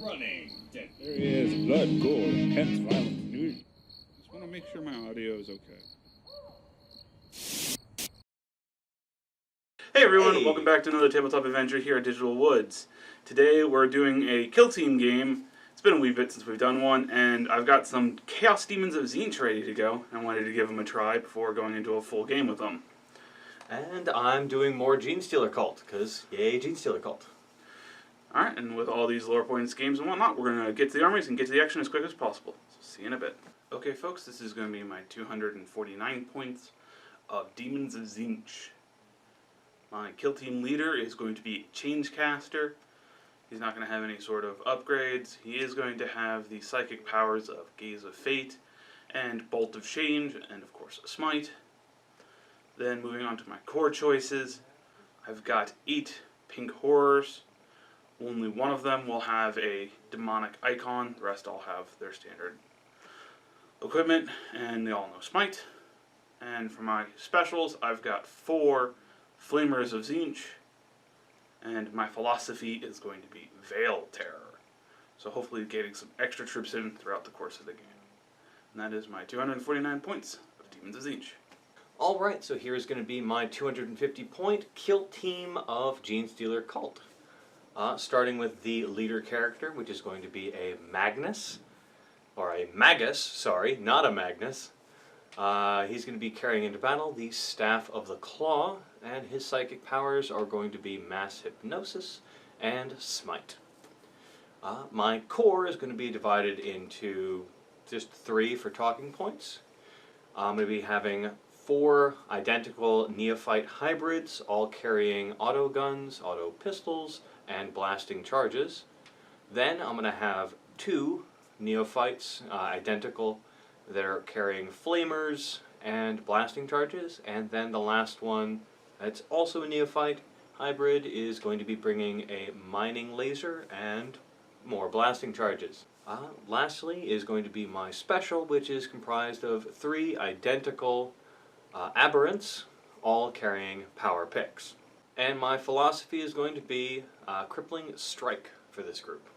running. There is blood, gore, hence violent news. Just want to make sure my audio is okay. Hey everyone, welcome back to another tabletop adventure here at Digital Woods. Today we're doing a kill team game. It's been a wee bit since we've done one, and I've got some Chaos Demons of Tzeentch ready to go. I wanted to give them a try before going into a full game with them. And I'm doing more Genestealer Cult, because yay, Genestealer Cult. Alright, and with all these lower points games and whatnot, we're going to get to the armies and get to the action as quick as possible. So see you in a bit. Okay folks, this is going to be my 249 points of Daemons of Tzeentch. My kill team leader is going to be Changecaster. He's not going to have any sort of upgrades. He is going to have the psychic powers of Gaze of Fate and Bolt of Change, and of course Smite. Then moving on to my core choices, I've got 8 pink horrors. Only one of them will have a demonic icon. The rest all have their standard equipment, and they all know Smite. And for my specials, I've got 4 Flamers of Tzeentch, and my philosophy is going to be Veil Terror. So hopefully getting some extra troops in throughout the course of the game. And that is my 249 points of Daemons of Tzeentch. Alright, so here's going to be my 250 point kill team of Genestealer Cult. Starting with the leader character, which is going to be a Magnus, or a Magus, sorry, not a Magnus. He's going to be carrying into battle the Staff of the Claw, and his psychic powers are going to be Mass Hypnosis and Smite. My core is going to be divided into just 3 for talking points. I'm going to be having 4 identical neophyte hybrids, all carrying auto guns, auto pistols, and blasting charges. Then I'm going to have 2 neophytes, identical. They're carrying flamers and blasting charges, and then the last one, that's also a neophyte hybrid, is going to be bringing a mining laser and more blasting charges. Lastly is going to be my special, which is comprised of 3 identical aberrants, all carrying power picks. And my philosophy is going to be crippling strike for this group.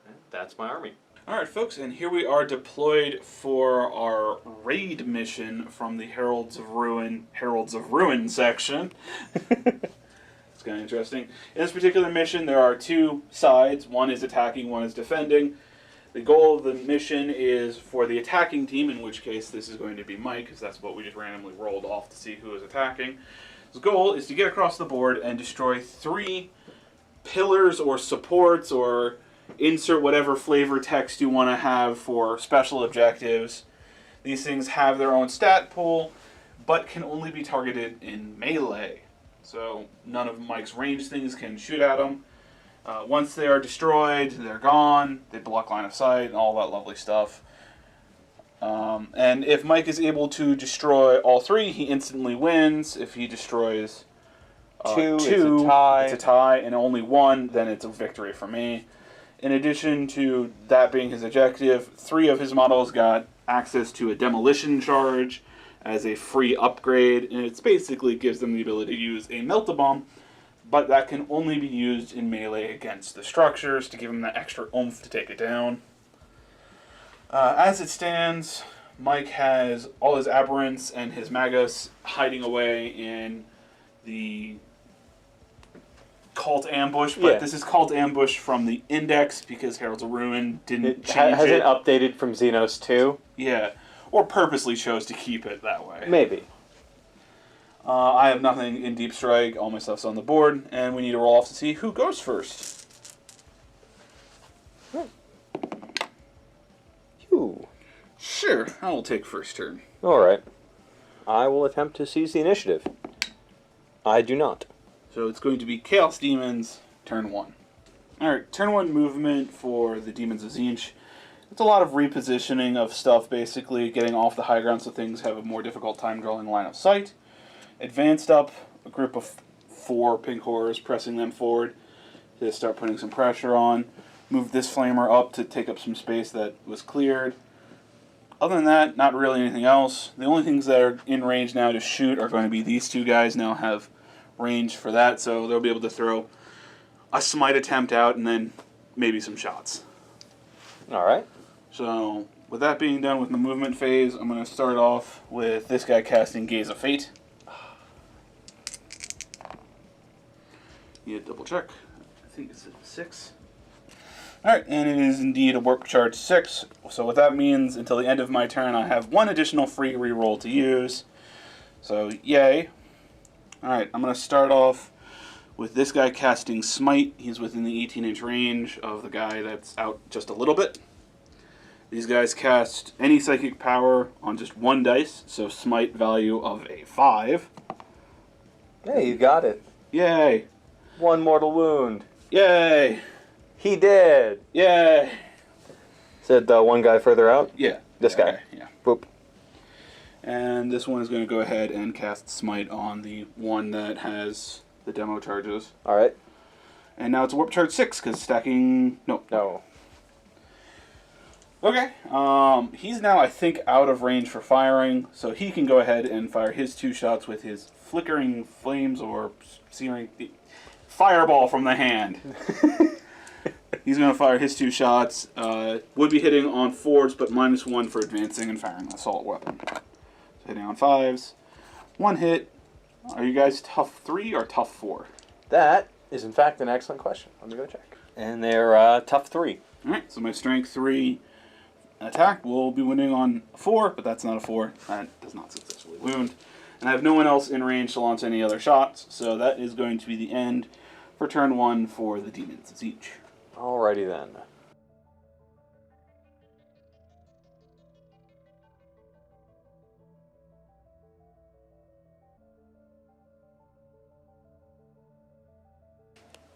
And that's my army. Alright folks, and here we are deployed for our raid mission from the Heralds of Ruin section. It's kind of interesting. In this particular mission there are 2 sides. One is attacking, one is defending. The goal of the mission is for the attacking team, in which case this is going to be Mike, because that's what we just randomly rolled off to see who is attacking. His goal is to get across the board and destroy 3 pillars or supports, or insert whatever flavor text you want to have for special objectives. These things have their own stat pool, but can only be targeted in melee. So none of Mike's ranged things can shoot at them. Once they are destroyed, they're gone. They block line of sight and all that lovely stuff. And if Mike is able to destroy all 3, he instantly wins. If he destroys 2, it's a tie, and only 1, then it's a victory for me. In addition to that being his objective, 3 of his models got access to a demolition charge as a free upgrade, and it basically gives them the ability to use a melt-a-bomb, but that can only be used in melee against the structures to give him that extra oomph to take it down. As it stands, Mike has all his aberrants and his magus hiding away in the Cult ambush, but this is Cult ambush from the index because Herald's of Ruin didn't change it. Has it updated from Xenos 2? Yeah, or purposely chose to keep it that way. Maybe. I have nothing in Deep Strike, all my stuff's on the board, and we need to roll off to see who goes first. You. Sure, I will take first turn. Alright. I will attempt to seize the initiative. I do not. So it's going to be Chaos Demons, turn 1. Alright, turn 1 movement for the Daemons of Tzeentch. It's a lot of repositioning of stuff, basically, getting off the high ground so things have a more difficult time drawing line of sight. Advanced up, a group of 4 pink horrors, pressing them forward to start putting some pressure on. Move this flamer up to take up some space that was cleared. Other than that, not really anything else. The only things that are in range now to shoot are going to be these 2 guys now have range for that, so they'll be able to throw a smite attempt out and then maybe some shots. All right. So, with that being done with the movement phase, I'm going to start off with this guy casting Gaze of Fate. You double check. I think it's a 6. Alright, and it is indeed a warp charge 6. So what that means, until the end of my turn, I have 1 additional free reroll to use. So, yay. Alright, I'm going to start off with this guy casting Smite. He's within the 18-inch range of the guy that's out just a little bit. These guys cast any psychic power on just 1 dice, so Smite value of a 5. Hey, you got it. Yay! 1 mortal wound. Yay! He did. Yay! Said the one guy further out? Yeah. This guy. Yeah. Boop. And this one is going to go ahead and cast Smite on the one that has the demo charges. All right. And now it's a warp charge 6 because stacking. No. Okay. He's now, I think, out of range for firing, so he can go ahead and fire his 2 shots with his flickering flames or searing fireball from the hand. He's going to fire his 2 shots. Would be hitting on 4s, but -1 for advancing and firing an assault weapon. So hitting on 5s. 1 hit. Are you guys tough 3 or tough 4? That is, in fact, an excellent question. Let me go check. And they're tough 3. Alright, so my strength 3 attack will be winning on 4, but that's not a 4. That does not successfully wound. And I have no one else in range to launch any other shots, so that is going to be the end for turn 1 for the Daemons of Tzeentch. Alrighty then.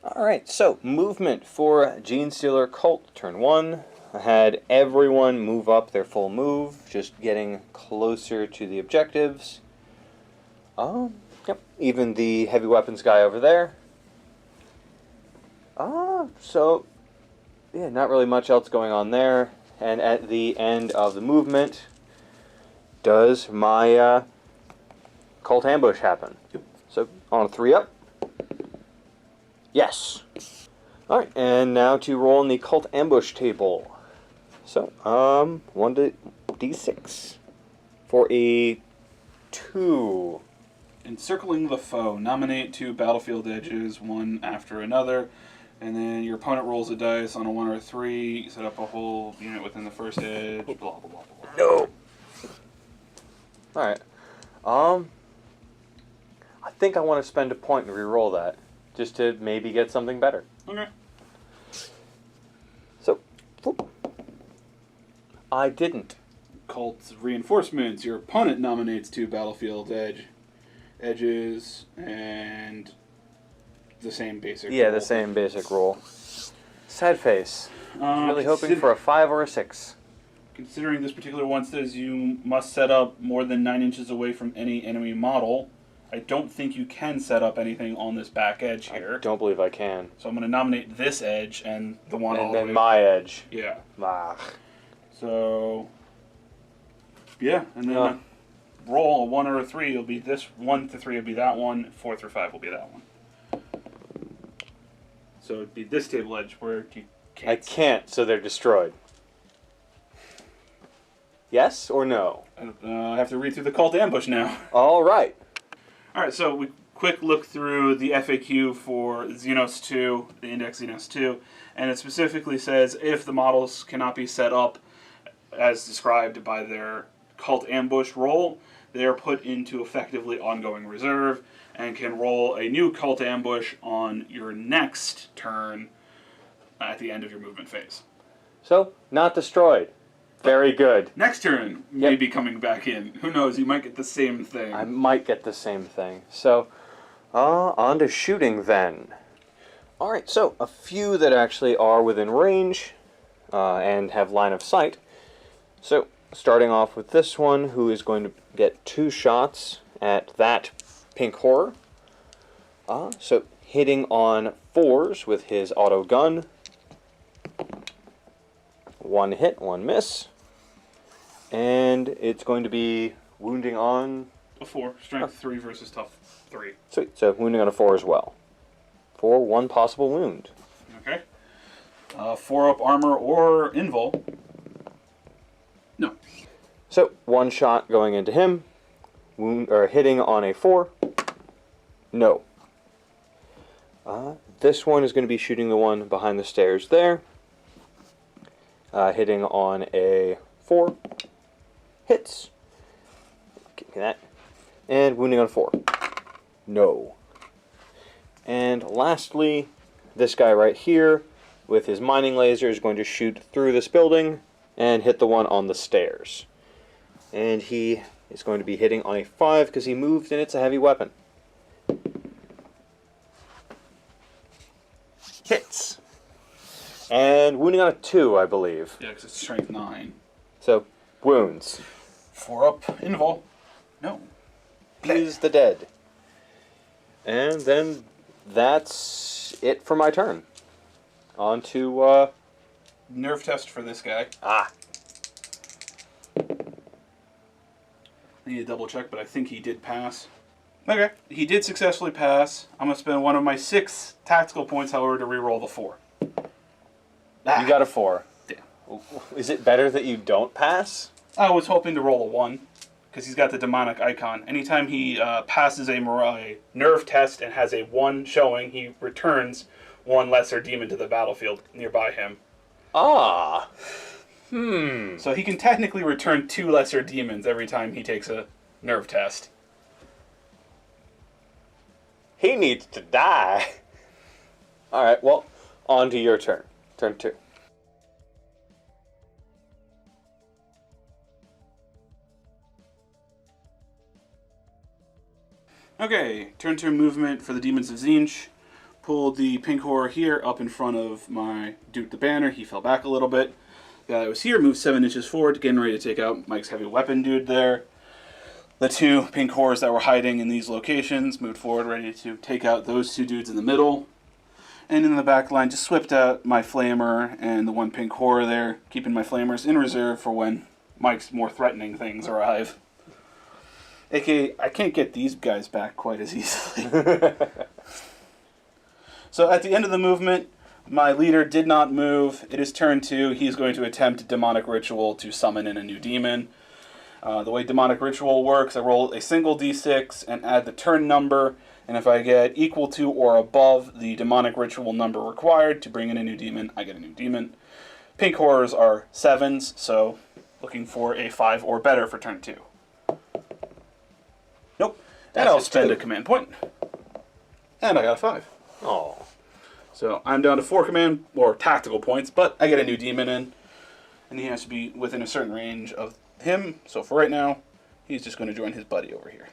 Alright, so movement for Genestealer Cult, turn 1. I had everyone move up their full move, just getting closer to the objectives. Yep, even the heavy weapons guy over there. So, yeah, not really much else going on there. And at the end of the movement, does my cult ambush happen? Yep. So, on a 3 up. Yes. Alright, and now to roll on the cult ambush table. So, 1d6 for a 2. Encircling the foe. Nominate 2 battlefield edges, one after another, and then your opponent rolls a dice on a 1 or a 3. Set up a whole unit within the first edge. Blah blah blah blah. No. Alright. I think I want to spend a point and re-roll that, just to maybe get something better. Okay. So, whoop. I didn't. Cult reinforcements. Your opponent nominates 2 battlefield edges, and the same basic Yeah, roll. the same basic roll. Sad face. Really hoping Consider- for a 5 or a 6. Considering this particular one says you must set up more than 9 inches away from any enemy model, I don't think you can set up anything on this back edge here. I don't believe I can. So I'm going to nominate this edge and the one all And the then way. my edge. Yeah. Ah. So, yeah, and then roll a 1 or a 3. It'll be this 1 to 3 will be that one. 4 through 5 will be that one. So it'd be this table edge where you can't. I can't, so they're destroyed. Yes or no? I have to read through the cult ambush now. All right. All right, so we quick look through the FAQ for Xenos 2, the Index Xenos 2, and it specifically says if the models cannot be set up as described by their cult ambush roll, they are put into effectively ongoing reserve and can roll a new cult ambush on your next turn at the end of your movement phase. So, not destroyed. Very good. Next turn may be coming back in. Who knows? You might get the same thing. I might get the same thing. So, on to shooting then. Alright, so a few that actually are within range and have line of sight. So, starting off with this one, who is going to get 2 shots at that pink horror. So, hitting on 4s with his auto gun. 1 hit, 1 miss. And it's going to be wounding on... A 4. Strength 3 versus tough 3. Sweet, so wounding on a 4 as well. For 1 possible wound. Okay. 4-up armor or invul. No. So, one shot going into him, hitting on a 4. No. This one is going to be shooting the one behind the stairs there. Hitting on a 4. Hits. Give me that. And wounding on 4. No. And lastly, this guy right here with his mining laser is going to shoot through this building and hit the one on the stairs. And he is going to be hitting on a 5 because he moved and it's a heavy weapon. Hits. And wounding on a 2, I believe. Yeah, because it's strength 9. So, wounds. 4-up invul. No. He's the dead. And then that's it for my turn. On to, Nerve test for this guy. Ah. I need to double check, but I think he did pass. Okay. He did successfully pass. I'm going to spend one of my 6 tactical points, however, to reroll the 4. You got a 4. Yeah. Is it better that you don't pass? I was hoping to roll a 1, because he's got the demonic icon. Anytime he passes a nerve test and has a 1 showing, he returns 1 lesser demon to the battlefield nearby him. Ah. So he can technically return 2 lesser demons every time he takes a nerve test. He needs to die. Alright, well, on to your turn. Turn 2. Okay, turn 2 movement for the Demons of Tzeentch. Pulled the pink horror here up in front of my dude the banner. He fell back a little bit. The guy that was here moved 7 inches forward, getting ready to take out Mike's heavy weapon dude there. The 2 pink horrors that were hiding in these locations moved forward, ready to take out those 2 dudes in the middle. And in the back line, just swept out my flamer and the 1 pink horror there, keeping my flamers in reserve for when Mike's more threatening things arrive. AKA, I can't get these guys back quite as easily. So at the end of the movement, my leader did not move. It is turn 2. He's going to attempt demonic ritual to summon in a new demon. The way demonic ritual works, I roll a single d6 and add the turn number, and if I get equal to or above the demonic ritual number required to bring in a new demon, I get a new demon. Pink horrors are 7s, so looking for a 5 or better for turn 2. Nope. And I'll spend a command point. And I got a 5. Oh. So I'm down to 4 command or tactical points, but I get a new demon in, and he has to be within a certain range of him. So for right now, he's just going to join his buddy over here.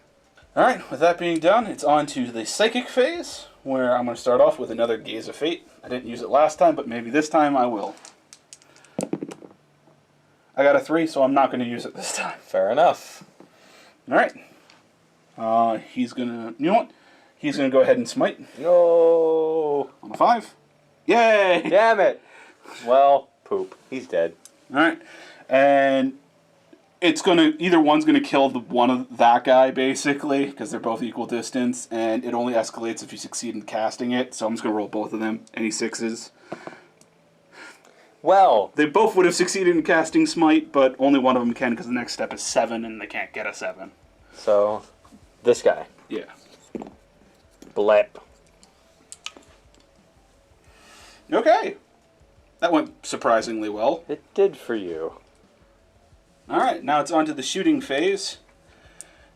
All right, with that being done, it's on to the psychic phase, where I'm going to start off with another Gaze of Fate. I didn't use it last time, but maybe this time I will. I got a 3, so I'm not going to use it this time. Fair enough. All right. He's going to, you know what? He's going to go ahead and smite. No. On a 5. Yay! Damn it. Well, poop. He's dead. All right. And it's going to, either one's going to kill the one of that guy, basically, because they're both equal distance, and it only escalates if you succeed in casting it, so I'm just going to roll both of them. Any 6s. Well. They both would have succeeded in casting smite, but only one of them can, because the next step is 7, and they can't get a 7. So, this guy. Yeah. Blep. Okay. That went surprisingly well. It did for you. Alright, now it's on to the shooting phase.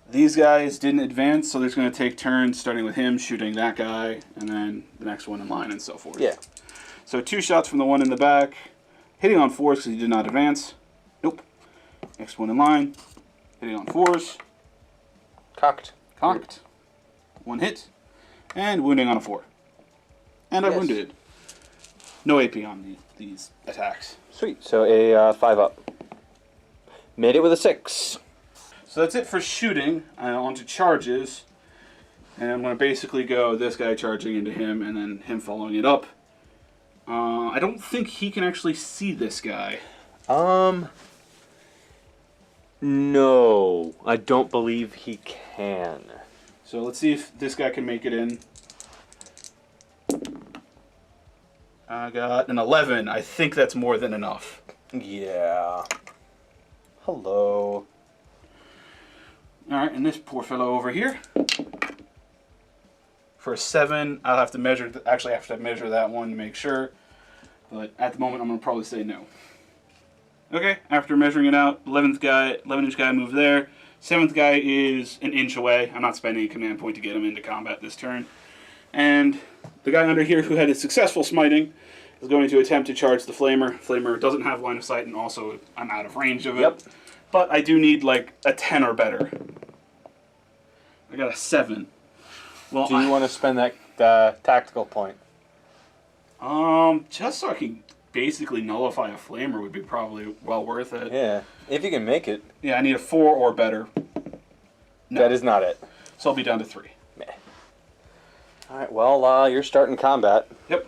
These guys didn't advance, so they're going to take turns, starting with him shooting that guy, and then the next one in line, and so forth. Yeah. So 2 shots from the one in the back, hitting on 4s because he did not advance. Nope. Next one in line, hitting on 4s. Cocked. Cocked. 1 hit. And wounding on a 4. And I Yes. wounded. No AP on these attacks. Sweet. So a 5 up. Made it with a 6. So that's it for shooting. On to charges. And I'm going to basically go this guy charging into him and then him following it up. I don't think he can actually see this guy. No. I don't believe he can. So let's see if this guy can make it in. I got an 11. I think that's more than enough. Yeah. Hello. Alright, and this poor fellow over here. For a 7, I'll have to measure, actually I have to measure that one to make sure. But at the moment, I'm going to probably say no. Okay, after measuring it out, 11-inch guy moved there. 7th guy is an inch away. I'm not spending a command point to get him into combat this turn. And the guy under here who had a successful smiting is going to attempt to charge the Flamer. Flamer doesn't have line of sight, and also I'm out of range of it. Yep. But I do need like a 10 or better. I got a 7. Well, Do you want to spend that tactical point? just so I can basically nullify a Flamer would be probably well worth it. Yeah, if you can make it. Yeah, I need a 4 or better. No. That is not it. So I'll be down to 3. Meh. All right, well, you're starting combat. Yep.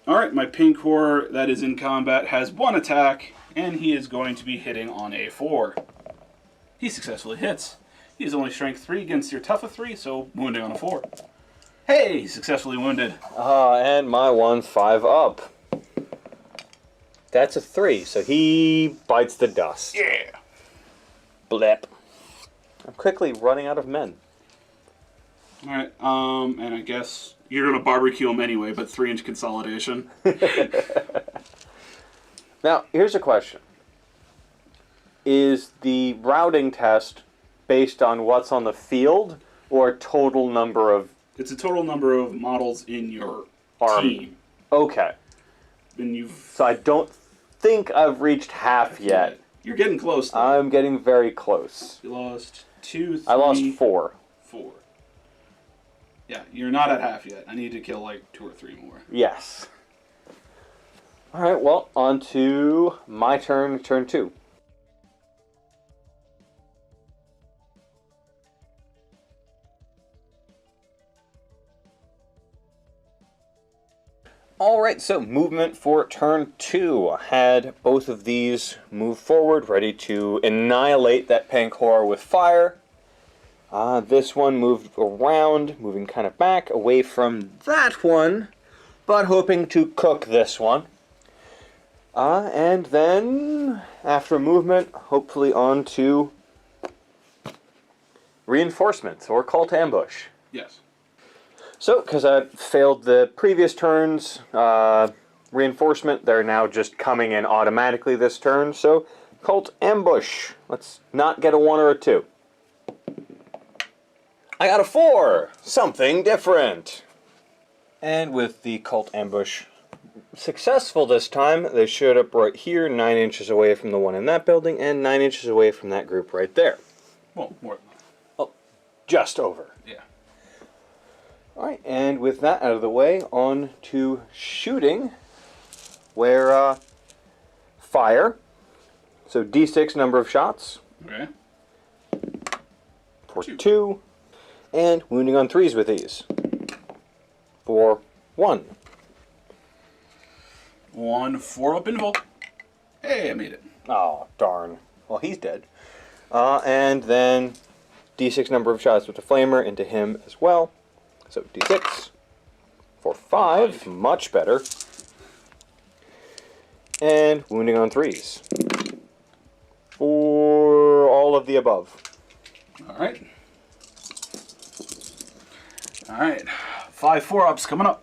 Alright, my pink horror that is in combat has 1 attack, and he is going to be hitting on a 4. He successfully hits. He is only strength 3 against your tough of 3, so wounding on a 4. Hey, successfully wounded. And my 1, 5 up. That's a 3, so he bites the dust. Yeah. Blip. I'm quickly running out of men. Alright, and I guess you're going to barbecue him anyway, but 3-inch consolidation. Now, here's a question. Is the routing test based on what's on the field, or total number of... It's a total number of models in your team. Okay. And So I don't think I've reached half yet. You're getting close, though. I'm getting very close. You lost 2, 3... I lost 4. 4. Yeah, you're not at half yet. I need to kill like 2 or 3 more. Yes. Alright, well, on to my turn, turn 2. Alright, so movement for turn 2. Had both of these move forward, ready to annihilate that pink horror with fire. This one moved around, moving kind of back, away from that one, but hoping to cook this one. And then, after movement, hopefully on to reinforcements, or cult ambush. Yes. So, because I failed the previous turn's reinforcement, they're now just coming in automatically this turn, so cult ambush. Let's not get a 1 or a 2. I got a 4! Something different! And with the cult ambush successful this time, they showed up right here, 9 inches away from the one in that building, and 9 inches away from that group right there. Well, more than that. Oh, just over. Yeah. Alright, and with that out of the way, on to shooting, where, fire. So D6 number of shots. Okay. For 2. And wounding on 3s with these. For 1. 1, 4 up invul. Hey, I made it. Oh, darn. Well, he's dead. And then D6 number of shots with the flamer into him as well. So D6 for 5. Much better. And wounding on 3s. For all of the above. Alright. Alright. 5 4-ups coming up.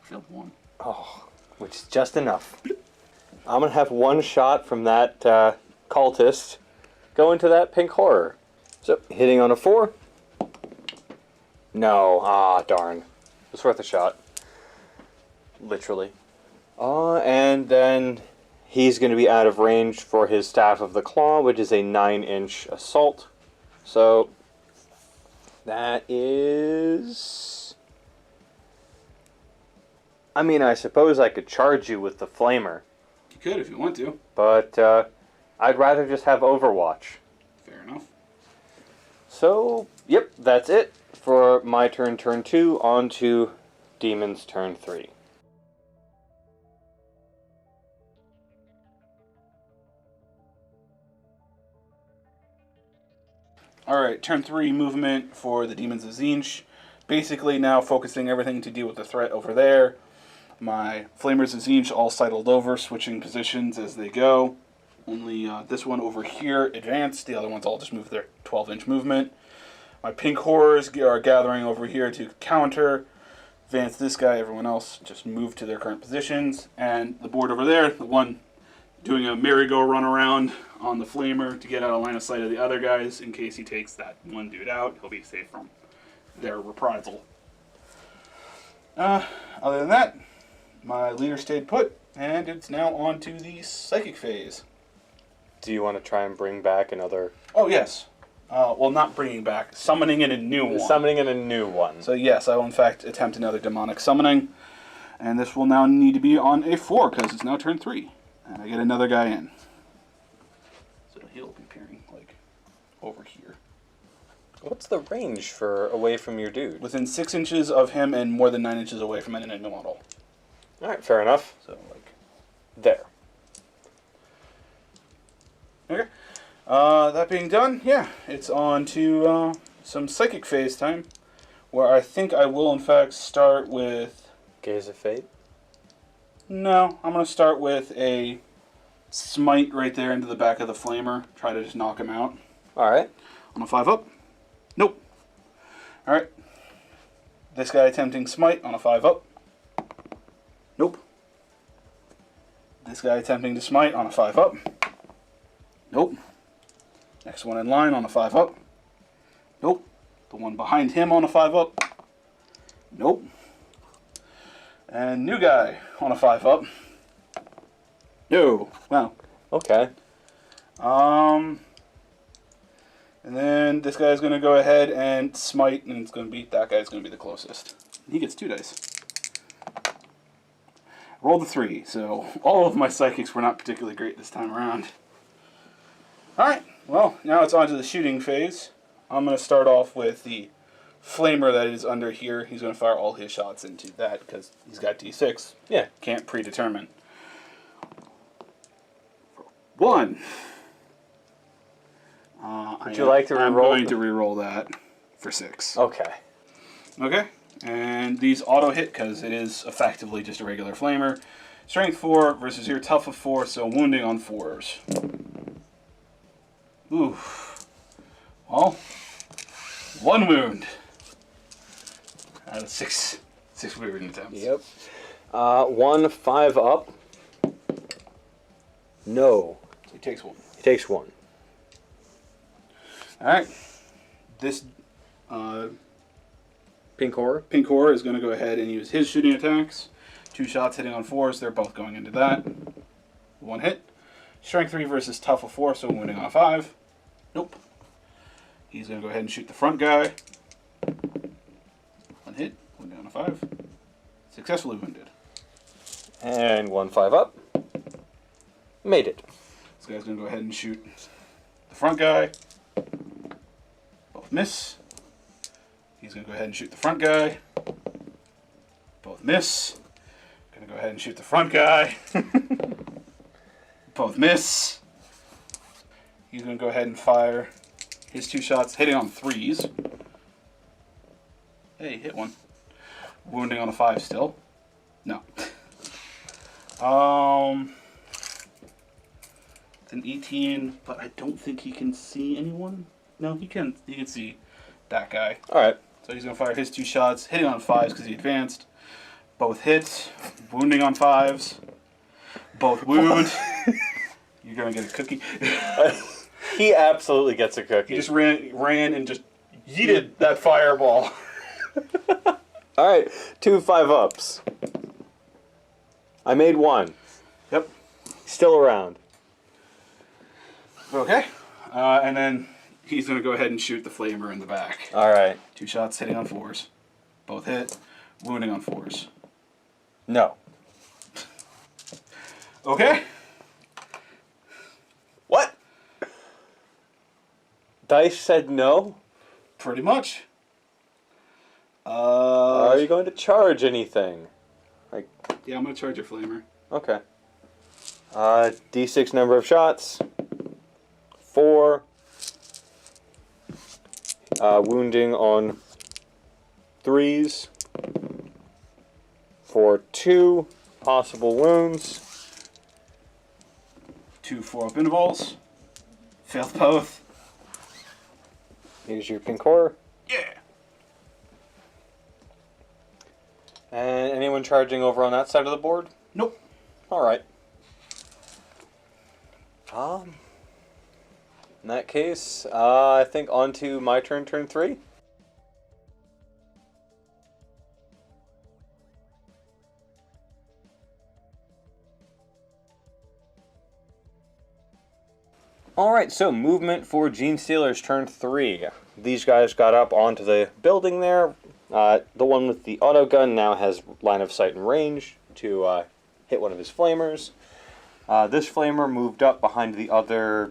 Failed 1. Oh, which is just enough. I'm going to have 1 shot from that cultist go into that pink horror. So, hitting on a 4. No. Ah, darn. It's worth a shot. Literally. And then he's going to be out of range for his Staff of the Claw, which is a 9-inch assault. So, that is... I mean, I suppose I could charge you with the flamer. You could if you want to. But I'd rather just have Overwatch. Fair enough. So, yep, that's it for my turn, turn 2. On to Demon's turn 3. Alright, turn 3 movement for the Daemons of Tzeentch. Basically now focusing everything to deal with the threat over there. My Flamers of Tzeentch all sidled over, switching positions as they go. Only this one over here advanced. The other ones all just moved their 12-inch movement. My pink horrors are gathering over here to counter. Advance this guy. Everyone else just move to their current positions. And the board over there, the one doing a merry-go-run around on the Flamer to get out of line of sight of the other guys in case he takes that one dude out. He'll be safe from their reprisal. Other than that, my leader stayed put, and it's now on to the psychic phase. Do you want to try and bring back another... Oh, yes. Well, not bringing back, summoning in a new one. Summoning in a new one. So yes, I will in fact attempt another demonic summoning. And this will now need to be on a 4, because it's now turn 3. And I get another guy in. So he'll be appearing, like, over here. What's the range for away from your dude? Within 6 inches of him and more than 9 inches away from an enemy model. Alright, fair enough. So, like... There. Okay. That being done, yeah, it's on to some psychic phase time, where I think I will in fact start with... Gaze of Fate? No, I'm going to start with a smite right there into the back of the Flamer. Try to just knock him out. Alright. On a 5-up. Nope. Alright. This guy attempting smite on a 5-up. Nope. This guy attempting to smite on a 5-up. Nope. Next one in line on a 5-up. Nope. The one behind him on a 5-up. Nope. And new guy on a 5-up. No. Wow. Okay. And then this guy's going to go ahead and smite, and it's going to be, that guy's going to be the closest. He gets 2 dice. Rolled a 3, so all of my psychics were not particularly great this time around. Alright, well, now it's on to the shooting phase. I'm going to start off with the Flamer that is under here. He's going to fire all his shots into that, because he's got D6. Yeah. Can't predetermine. 1. Would you like to reroll? I'm going to reroll that for 6. Okay. Okay, and these auto hit because it is effectively just a regular Flamer. Strength 4 versus your tough of 4, so wounding on 4s. Oof. Well, 1 wound out of 6 wounding attempts. Yep. 1 5-up. No. So he takes 1. He takes 1. Alright. This Pink Horror? Pink Horror is going to go ahead and use his shooting attacks. 2 shots hitting on 4s. They're both going into that. 1 hit. Strength 3 versus tough of 4, so wounding on a 5. Nope. He's going to go ahead and shoot the front guy. 1 hit. Wounding on a 5. Successfully wounded. And 1 5-up. Made it. This guy's going to go ahead and shoot the front guy. Both miss. He's going to go ahead and shoot the front guy. Both miss. Going to go ahead and shoot the front guy. Both miss. He's going to go ahead and fire his 2 shots, hitting on 3s. Hey, hit 1. Wounding on a 5 still. No. It's an 18, but I don't think he can see anyone. No, he can. He can see that guy. All right. So he's going to fire his 2 shots, hitting on 5s because he advanced. Both hits, wounding on 5s. Both wound. You're going to get a cookie. He absolutely gets a cookie. He just ran and just yeeted that fireball. All right. 2 5-ups. I made 1. Yep. Still around. Okay. And then he's going to go ahead and shoot the Flamer in the back. All right. 2 shots hitting on 4s. Both hit, wounding on 4s. No. Okay. What? Dice said no? Pretty much. Are you going to charge anything? Yeah, I'm going to charge your Flamer. Okay. D6 number of shots. 4. Wounding on 3s. for 2 possible wounds. 2 4-up intervals. Failed both. Use your pink horror. Yeah. And anyone charging over on that side of the board? Nope. Alright. In that case, I think on to my turn 3. Alright, so movement for Genestealer's turn 3. These guys got up onto the building there. The one with the auto gun now has line of sight and range to hit one of his flamers. This flamer moved up behind the other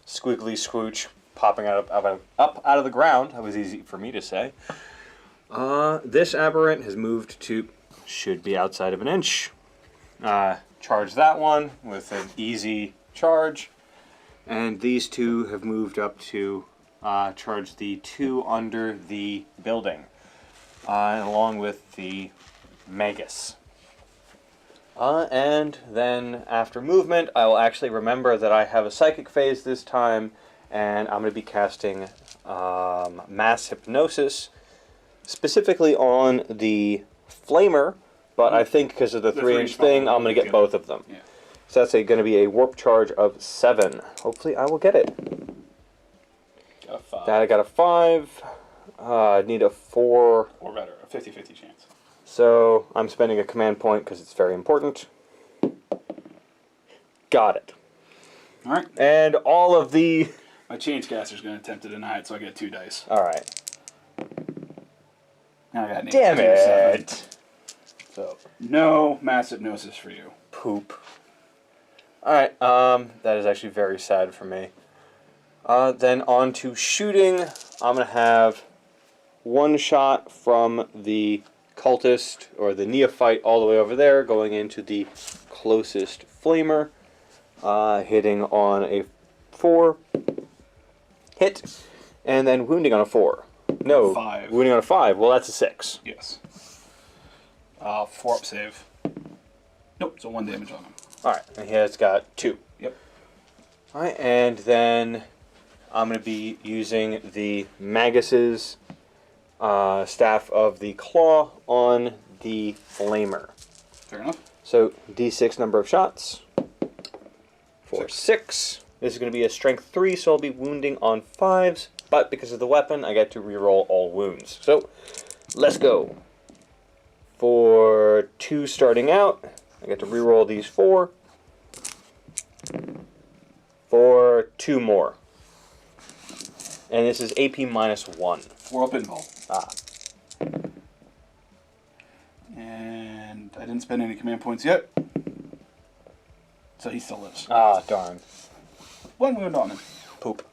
squiggly squooch popping up out of the ground. That was easy for me to say. This aberrant has moved to, should be outside of an inch. Charge that one with an easy charge. And these two have moved up to charge the 2 under the building, along with the Magus. And then after movement, I will actually remember that I have a psychic phase this time, and I'm going to be casting Mass Hypnosis, specifically on the Flamer, but I think because of the 3-inch thing, I'm going to get both of them. Yeah. So that's going to be a warp charge of 7. Hopefully I will get it. Got a 5. I got a 5. I need a 4. Or better, a 50-50 chance. So I'm spending a command point because it's very important. Got it. Alright. And all of the... My Changecaster's going to attempt to deny it, so I get 2 dice. Alright. Now I got an 8. Damn it! So, no Mass Hypnosis for you. Poop. Alright, that is actually very sad for me. Then on to shooting. I'm going to have 1 shot from the cultist, or the neophyte, all the way over there, going into the closest flamer, hitting on a 4 hit, and then wounding on a 4. No, 5. Wounding on a 5. Well, that's a 6. Yes. 4-up save. Nope, so 1 damage on him. Alright, and he has got 2. Yep. Alright, and then I'm going to be using the Magus's Staff of the Claw on the Flamer. Fair enough. So, D6 number of shots. For 6. This is going to be a strength 3, so I'll be wounding on 5s. But because of the weapon, I get to reroll all wounds. So, let's go. For 2 starting out, I get to reroll these 4. For 2 more. And this is AP minus 1. 4-up invul. Ah. And I didn't spend any command points yet. So he still lives. Ah, darn. 1 wound on him. Poop.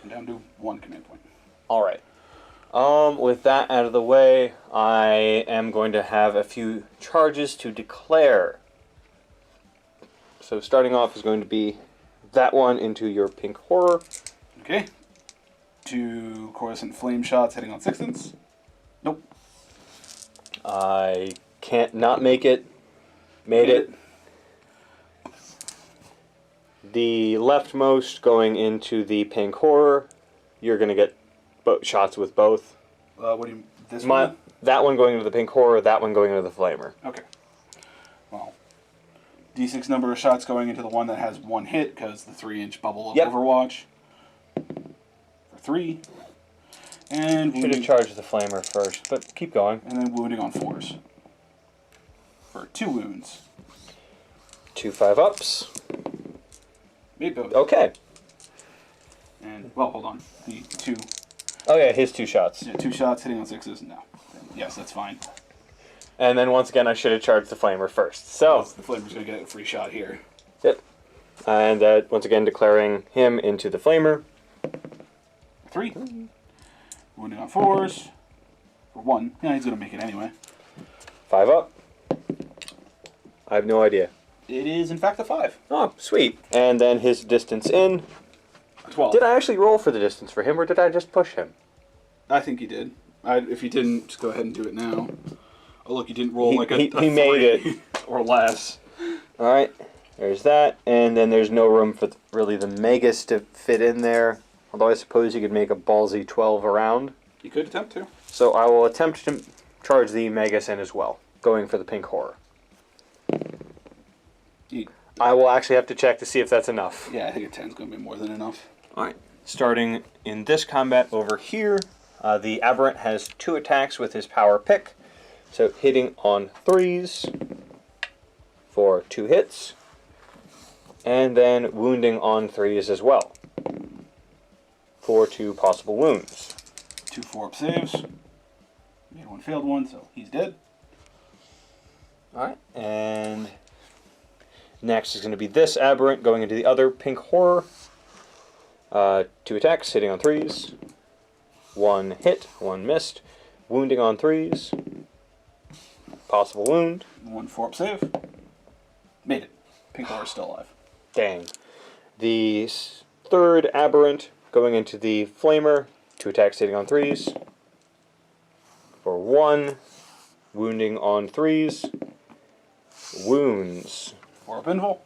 I'm down to 1 command point. Alright. With that out of the way, I am going to have a few charges to declare. So starting off is going to be that one into your pink horror. Okay. 2 coalescent flame shots hitting on 6th. Nope. I can't not make it. Made it. The leftmost going into the pink horror. You're going to get shots with both. What do you... This one? That one going into the pink horror, that one going into the flamer. Okay. Well, D6 number of shots going into the one that has 1 hit, because the 3-inch bubble of Overwatch. For 3. And should have charged the flamer first, but keep going. And then wounding on 4s. For 2 wounds. 2 5-ups. Made both. Okay. And, well, hold on. The 2... Oh yeah, his 2 shots. Yeah, 2 shots hitting on 6s. No. Yes, that's fine. And then once again, I should have charged the flamer first. So the flamer's going to get a free shot here. Yep. And once again, declaring him into the flamer. 3. Wounding on 4s. For 1. Yeah, he's going to make it anyway. 5 up. I have no idea. It is, in fact, a 5. Oh, sweet. And then his distance in. 12. Did I actually roll for the distance for him, or did I just push him? I think he did. If he didn't, just go ahead and do it now. Oh, look, you didn't roll He- like a, he- a he made three or less. All right, there's that, and then there's no room for really the Magus to fit in there. Although I suppose you could make a ballsy 12 around. You could attempt to. So I will attempt to charge the Magus in as well, going for the pink horror. I will actually have to check to see if that's enough. Yeah, I think a 10 is going to be more than enough. Alright. Starting in this combat over here, the Aberrant has 2 attacks with his power pick. So hitting on 3s for 2 hits, and then wounding on 3s as well for 2 possible wounds. 2 4-up saves. Made one failed one, so he's dead. Alright, and next is going to be this Aberrant going into the other pink horror. 2 attacks, hitting on 3s. 1 hit, 1 missed. Wounding on 3s. Possible wound. 1 4-up save. Made it. Pink horror's still alive. Dang. The third Aberrant going into the Flamer. 2 attacks, hitting on 3s. For 1. Wounding on 3s. Wounds. 4-up invul.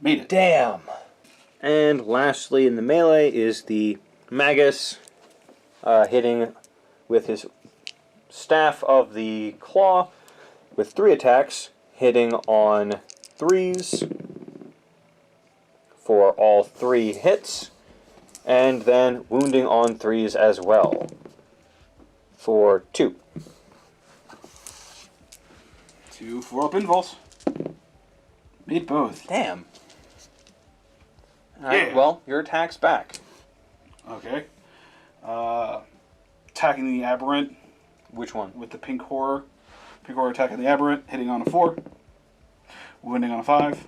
Made it. Damn! And lastly in the melee is the Magus hitting with his Staff of the Claw with 3 attacks, hitting on 3s for all 3 hits, and then wounding on 3s as well for 2. 2 4-up invuls. Made both. Damn. Alright, Yeah. well, your attack's back. Okay. Attacking the Aberrant Which one? with the pink horror. Pink horror attacking the Aberrant, hitting on a 4. Wounding on a 5.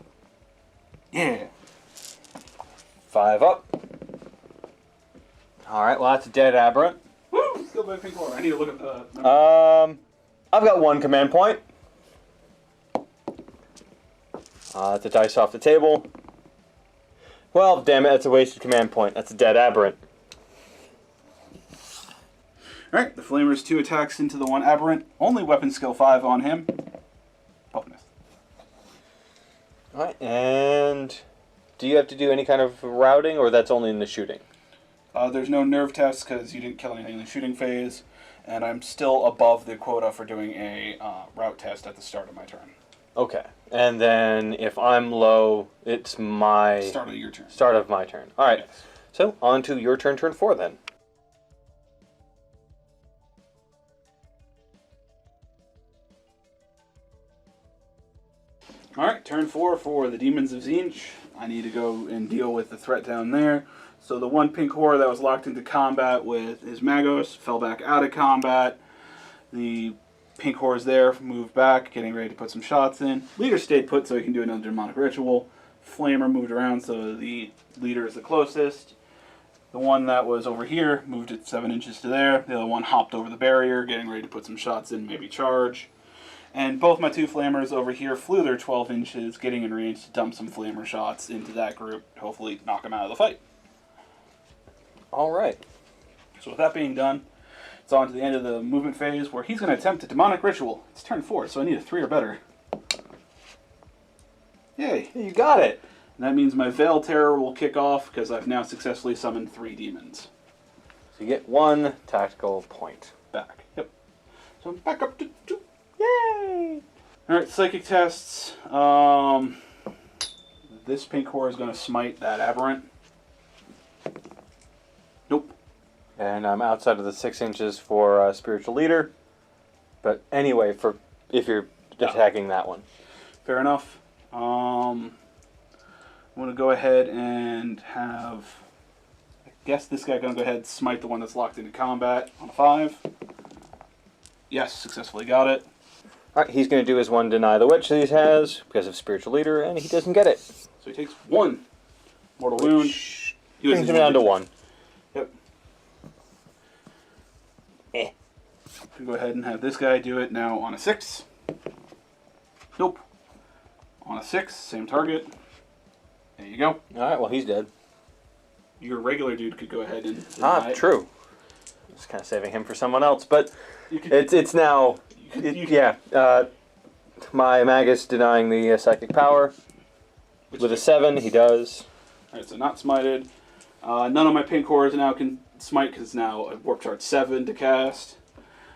Yeah. 5 up. Alright, well that's a dead Aberrant. Woo! Killed by pink horror. I need to look at the... I've got 1 command point. That's a dice off the table. Well, damn it, that's a wasted command point. That's a dead Aberrant. Alright, the Flamer's 2 attacks into the 1 Aberrant. Only weapon skill 5 on him. Both missed. Alright, and do you have to do any kind of routing, or that's only in the shooting? There's no nerve test because you didn't kill anything in the shooting phase. And I'm still above the quota for doing a route test at the start of my turn. Okay. And then if I'm low, it's my... Start of your turn. Start of my turn. Alright, Yes. so on to your turn 4 then. Alright, turn 4 for the Daemons of Tzeentch. I need to go and deal with the threat down there. So the 1 pink horror that was locked into combat with his Magos fell back out of combat. The pink horror's there, moved back, getting ready to put some shots in. Leader stayed put so he can do another demonic ritual. Flamer moved around so the leader is the closest. The one that was over here moved it 7 inches to there. The other one hopped over the barrier, getting ready to put some shots in, maybe charge. And both my 2 flamers over here flew their 12 inches, getting in range to dump some flamer shots into that group, hopefully knock them out of the fight. Alright. So with that being done, it's on to the end of the movement phase where he's going to attempt a demonic ritual. It's turn 4, so I need a 3 or better. Yay. You got it! And that means my Veil Terror will kick off because I've now successfully summoned 3 demons. So you get 1 tactical point. Back. Yep. So I'm back up to 2. Yay! Alright, psychic tests. This pink horror is going to smite that Aberrant. Nope. And I'm outside of the 6 inches for spiritual leader. But anyway, for if you're attacking that one. Fair enough. I'm going to go ahead and have... I guess this guy going to go ahead and smite the one that's locked into combat on a 5. Yes, successfully got it. Alright, he's going to do his 1 deny the witch that he has because of spiritual leader, and he doesn't get it. So he takes 1 mortal wound. Which brings him down to 1. Yep. Eh. Can go ahead and have this guy do it now on a 6. Nope. On a 6, same target. There you go. Alright, well he's dead. Your regular dude could go ahead and deny it. True. Just kind of saving him for someone else, but You could, it's now you Yeah. My Magus denying the psychic power. With a 7, he does. Alright, so not smited. None of my pink horrors now can smite because it's now a warp charge 7 to cast.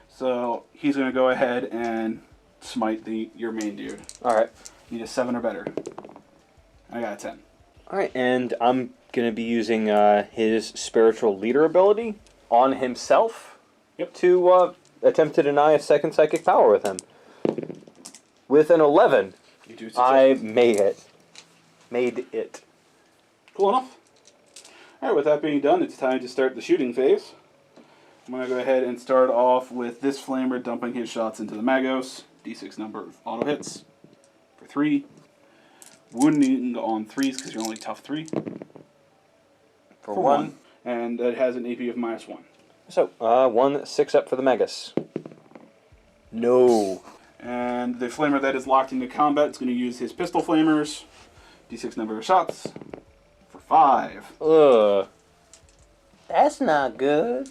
So he's going to go ahead and smite your main dude. Alright. Need a 7 or better. I got a 10. Alright, and I'm going to be using his spiritual leader ability on himself. Yep. To attempt to deny a second psychic power with him. With an 11, You do I successfully. made it. Made it. Cool enough. Alright, with that being done, it's time to start the shooting phase. I'm going to go ahead and start off with this flamer dumping his shots into the Magos. D6 number of auto hits for 3. Wounding on 3s because you're only tough 3. For 1. And it has an AP of -1. So, 1 6 up for the Magus. No. And the flamer that is locked into combat is going to use his pistol flamers. D6 number of shots for 5. Ugh. That's not good.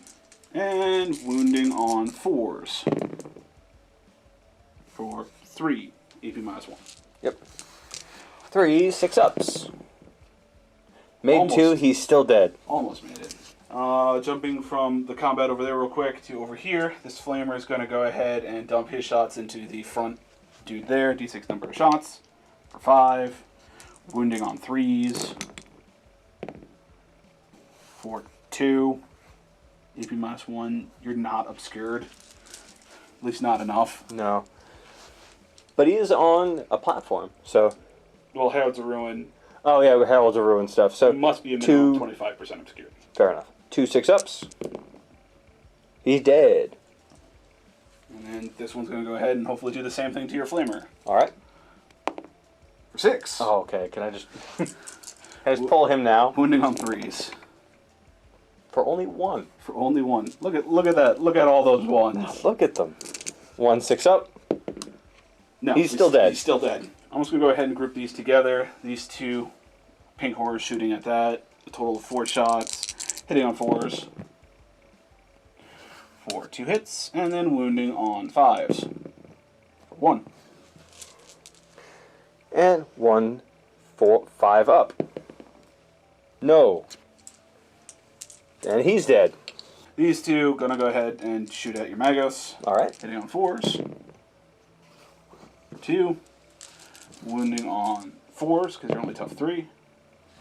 And wounding on 4s for 3. AP -1. Yep. 3 6 ups. Made Almost. 2, he's still dead. Almost made it. Jumping from the combat over there real quick to over here, this flamer is going to go ahead and dump his shots into the front dude there. D6 number of shots for 5. Wounding on 3s for 2. AP -1. You're not obscured. At least not enough. No. But he is on a platform, so... Well, Herald's a Ruin. Oh yeah, Herald's of Ruin stuff, so... It must be a minimum of 2... 25% obscured. Fair enough. 2 6 ups. He's dead. And then this one's going to go ahead and hopefully do the same thing to your flamer. Alright. For 6. Oh, okay. Can I just... Can I just pull him now? Wounding on 3s. For only 1. For only 1. Look at that. Look at all those 1s. Look at them. 1 6 up. No, He's still dead. He's still dead. I'm just going to go ahead and group these together. These 2 pink horrors shooting at that. A total of 4 shots. Hitting on 4s. For 2 hits. And then wounding on 5s. For 1. And 1 4 5 up. No. And he's dead. These 2 going to go ahead and shoot at your Magos. Alright. Hitting on 4s. For 2. Wounding on 4s because you're only tough 3.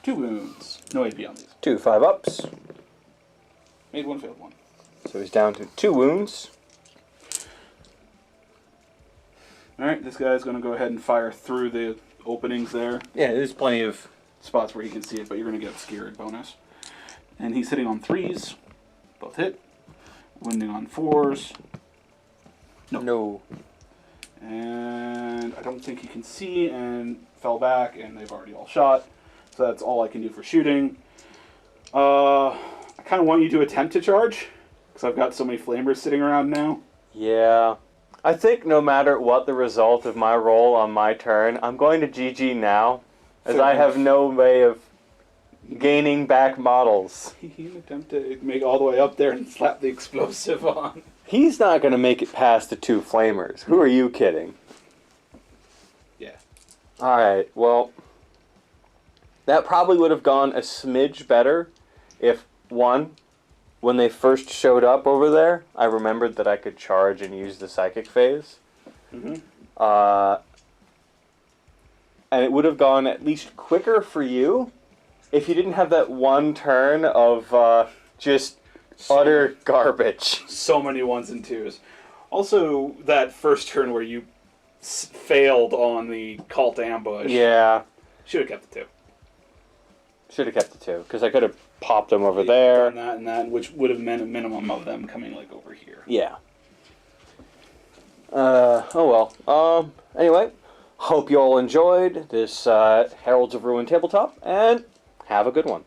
2 wounds. No AP on these. 2 5 ups. Made 1, failed 1. So he's down to 2 wounds. Alright, this guy's going to go ahead and fire through the openings there. Yeah, there's plenty of... Spots where he can see it, but you're going to get obscured bonus. And he's hitting on 3s. Both hit. Wounding on 4s. No. And I don't think he can see and fell back, and they've already all shot. So that's all I can do for shooting. I kind of want you to attempt to charge, because I've got so many flamers sitting around now. Yeah. I think no matter what the result of my roll on my turn, I'm going to GG now, as I have no way of gaining back models. He can attempt to make all the way up there and slap the explosive on. He's not going to make it past the 2 flamers. Who are you kidding? Yeah. Alright, well, that probably would have gone a smidge better if, 1, when they first showed up over there, I remembered that I could charge and use the psychic phase. Mm-hmm. And it would have gone at least quicker for you if you didn't have that 1 turn of just utter garbage. So many 1s and 2s. Also, that first turn where you failed on the cult ambush. Yeah. Should have kept the 2. Should have kept the 2, because I could have popped them over there. And that, which would have meant a minimum of them coming like over here. Yeah. Oh well. Anyway, hope you all enjoyed this Heralds of Ruin tabletop, and have a good one.